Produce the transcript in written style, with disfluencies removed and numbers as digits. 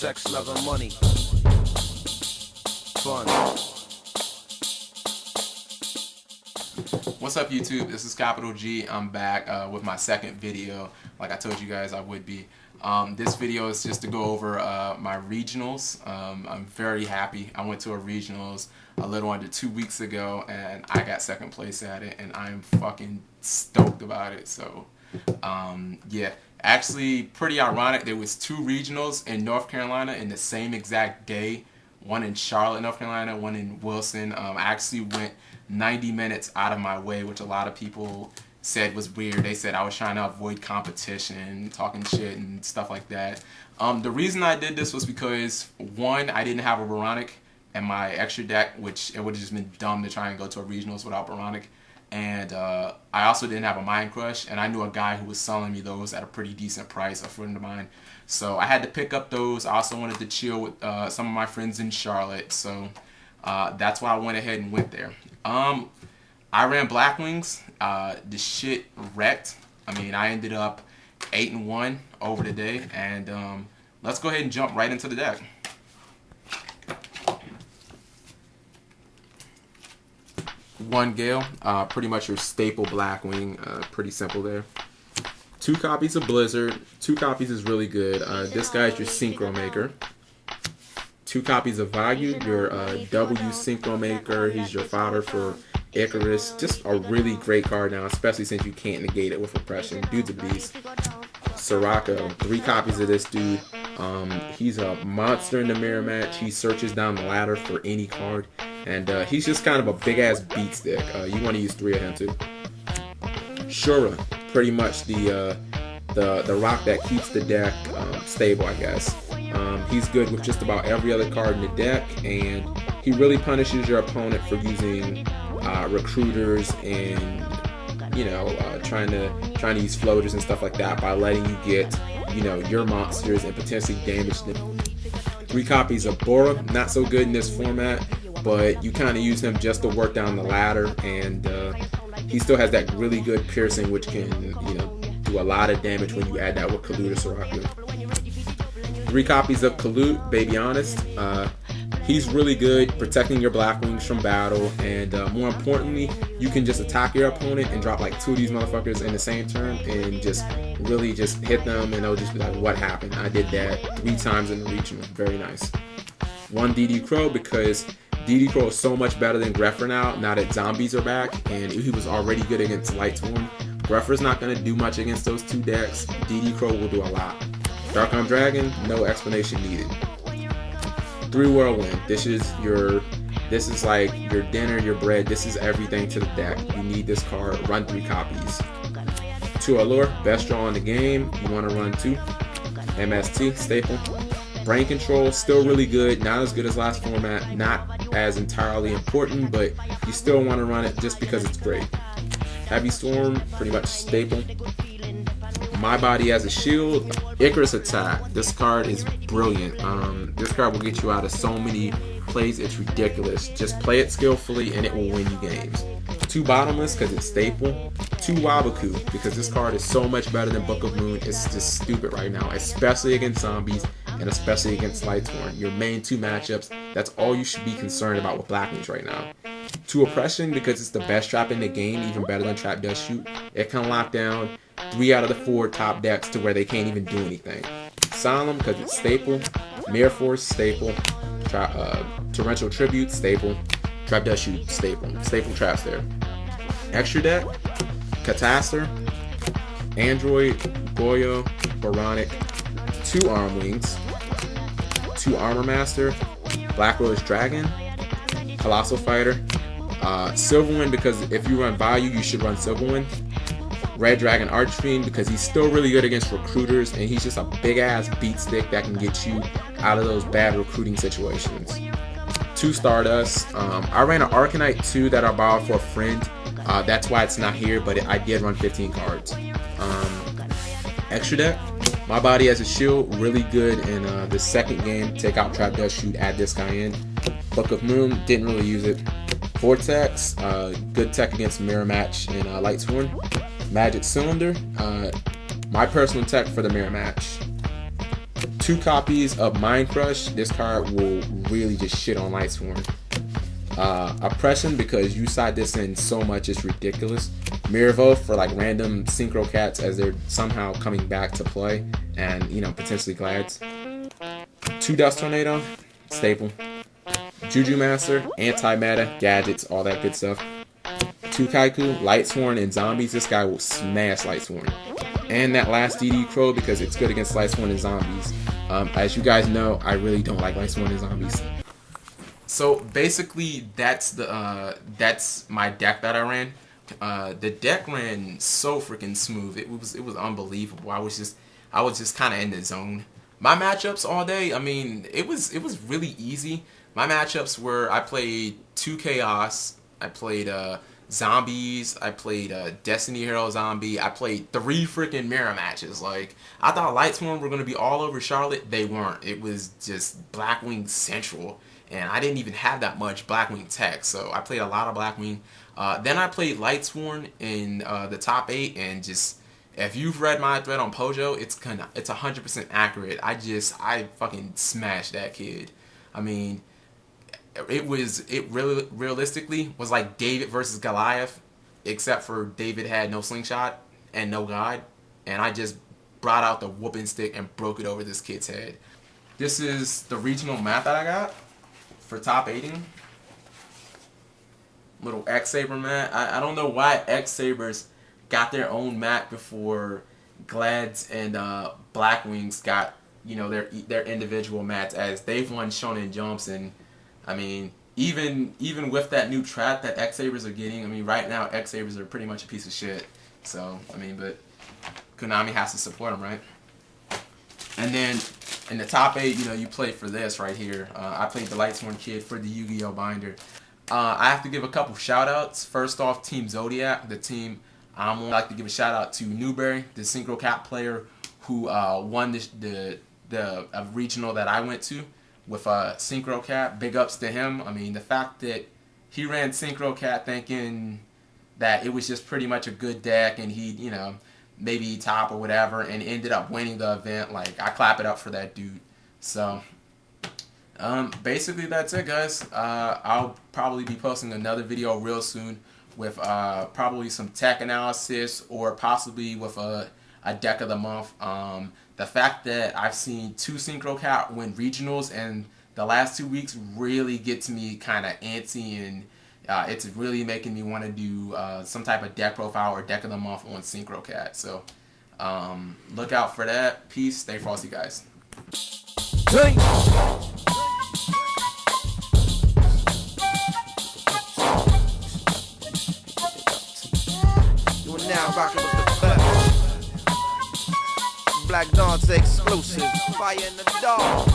sex, love, and money. Fun. What's up, YouTube? This is Capital G. I'm back with my second video, like I told you guys I would be. This video is just to go over my regionals. I'm very happy. I went to a regionals a little under 2 weeks ago, and I got second place at it, and I'm fucking stoked about it. So, yeah. Actually, pretty ironic. There was 2 regionals in North Carolina in the same exact day. One in Charlotte, North Carolina, one in Wilson. I actually went 90 minutes out of my way, which a lot of people said was weird. They said I was trying to avoid competition, talking shit and stuff like that. The reason I did this was because, one, I didn't have a Brionac in my extra deck, which it would have just been dumb to try and go to a regionals without Brionac. And I also didn't have a Mind Crush, and I knew a guy who was selling me those at a pretty decent price, a friend of mine. So I had to pick up those. I also wanted to chill with some of my friends in Charlotte, so that's why I went ahead and went there. I ran Blackwings. The shit wrecked. I mean, I ended up 8-1 over the day, and let's go ahead and jump right into the deck. One Gale, pretty much your staple Blackwing, pretty simple there. 2 copies of Blizzard, 2 copies is really good. This guy's your Synchro Maker. 2 copies of Vayu, your W Synchro Maker. He's your fodder for Icarus. Just a really great card now, especially since you can't negate it with Oppression. Dude's a beast. Sirocco, 3 copies of this dude. He's a monster in the mirror match. He searches down the ladder for any card. And he's just kind of a big-ass beat stick. You want to use 3 of him, too. Shura, pretty much the rock that keeps the deck stable, I guess. He's good with just about every other card in the deck, and he really punishes your opponent for using recruiters and, you know, trying to use floaters and stuff like that by letting you get, you know, your monsters and potentially damage them. 3 copies of Bora, not so good in this format, but you kind of use him just to work down the ladder, and he still has that really good piercing, which can, you know, do a lot of damage when you add that with Kulut or Sirocco. 3 copies of Kulut, baby honest. He's really good protecting your Blackwings from battle, and more importantly, you can just attack your opponent and drop like 2 of these motherfuckers in the same turn and just really just hit them, and they'll just be like, what happened? I did that 3 times in the regional. Very nice. 1 D.D Crow, because D.D Crow is so much better than Greffer now that zombies are back, and he was already good against Lightning. Greffer's not going to do much against those 2 decks. D.D Crow will do a lot. Dark Dragon, no explanation needed. 3 Whirlwind. This is like your dinner, your bread. This is everything to the deck. You need this card. Run 3 copies. 2 Allure, best draw in the game. You want to run 2. MST, staple. Brain Control, still really good. Not as good as last format. Not as entirely important, but you still want to run it just because it's great. Heavy Storm, pretty much staple. My Body as a Shield. Icarus Attack. This card is brilliant. This card will get you out of so many plays, it's ridiculous. Just play it skillfully and it will win you games. 2 Bottomless because it's staple. 2 Waboku because this card is so much better than Book of Moon. It's just stupid right now, especially against zombies and especially against Lightning. Your main 2 matchups, that's all you should be concerned about with Blackwings right now. 2 Oppression because it's the best trap in the game, even better than Trap Dustshoot. It can lock down 3 out of the 4 top decks to where they can't even do anything. Solemn because it's staple. Mirror Force, staple. Torrential Tribute, staple. Trap Dustshoot, staple. Staple traps there. Extra deck, Catastor, Android, Goyo, Brionac, 2 Arm Wings, 2 Armor Master, Red Dragon, Colossal Fighter, Silverwind because if you run Vayu, you should run Silverwind. Red Dragon Archfiend because he's still really good against recruiters, and he's just a big ass beat stick that can get you out of those bad recruiting situations. 2 Stardust. I ran an Arcanite 2 that I borrowed for a friend. That's why it's not here, but I did run 15 cards. Extra deck. My Body as a Shield, really good in the second game. Take out Trap Dustshoot, add this guy in. Book of Moon, didn't really use it. Vortex, good tech against Mirror Match and Lightsworn. Magic Cylinder, my personal tech for the Mirror Match. 2 2 copies of Mind Crush. This card will really just shit on Lightsworn. Oppression, because you side this in so much, it's ridiculous. Miraveau for like random synchro cats as they're somehow coming back to play, and you know, potentially Glads. 2 Dust Tornado, staple. Juju Master, anti-meta, gadgets, all that good stuff. 2 Kycoo, Lightsworn, and zombies. This guy will smash Lightsworn. And that last D.D Crow, because it's good against Lightsworn and zombies. As you guys know, I really don't like Lightsworn and zombies. So basically, that's my deck that I ran. The deck ran so freaking smooth. It was unbelievable. I was just kind of in the zone. My matchups all day, I mean, it was really easy. My matchups were, I played 2 Chaos, I played zombies, I played Destiny Hero Zombie, I played 3 freaking mirror matches. Like, I thought Lightsworn were going to be all over Charlotte. They weren't. It was just Blackwing Central. And I didn't even have that much Blackwing tech, so I played a lot of Blackwing. Then I played Lightsworn in the top 8, and just, if you've read my thread on Pojo, it's 100% accurate. I fucking smashed that kid. I mean, it really realistically was like David versus Goliath, except for David had no slingshot and no god, and I just brought out the whooping stick and broke it over this kid's head. This is the regional map that I got for top 8ing. Little X-Saber mat. I don't know why X-Sabers got their own mat before Glads and Blackwings got, you know, their individual mats, as they've won Shonen Jumps. And I mean, even with that new trap that X-Sabers are getting, I mean, right now X-Sabers are pretty much a piece of shit. So I mean, but Konami has to support them, right? And then in the top 8, you know, you play for this right here. I played the Lightsworn kid for the Yu-Gi-Oh binder. I have to give a couple shout outs. First off, Team Zodiac, the team. I would like to give a shout out to Newberry, the Synchro Cap player who won the regional that I went to with Synchro Cap. Big ups to him. I mean, the fact that he ran Synchro Cap thinking that it was just pretty much a good deck and he, you know, maybe top or whatever, and ended up winning the event. Like, I clap it up for that dude. So basically that's it, guys. I'll probably be posting another video real soon with probably some tech analysis, or possibly with a deck of the month. The fact that I've seen 2 Synchro Cat win regionals in the last 2 weeks really gets me kind of antsy, and it's really making me want to do some type of deck profile or deck of the month on Synchro Cat. So look out for that. Peace. Stay frosty, guys. Hey. You are now rocking with the best. Black Dog's exclusive. Fire in the dog.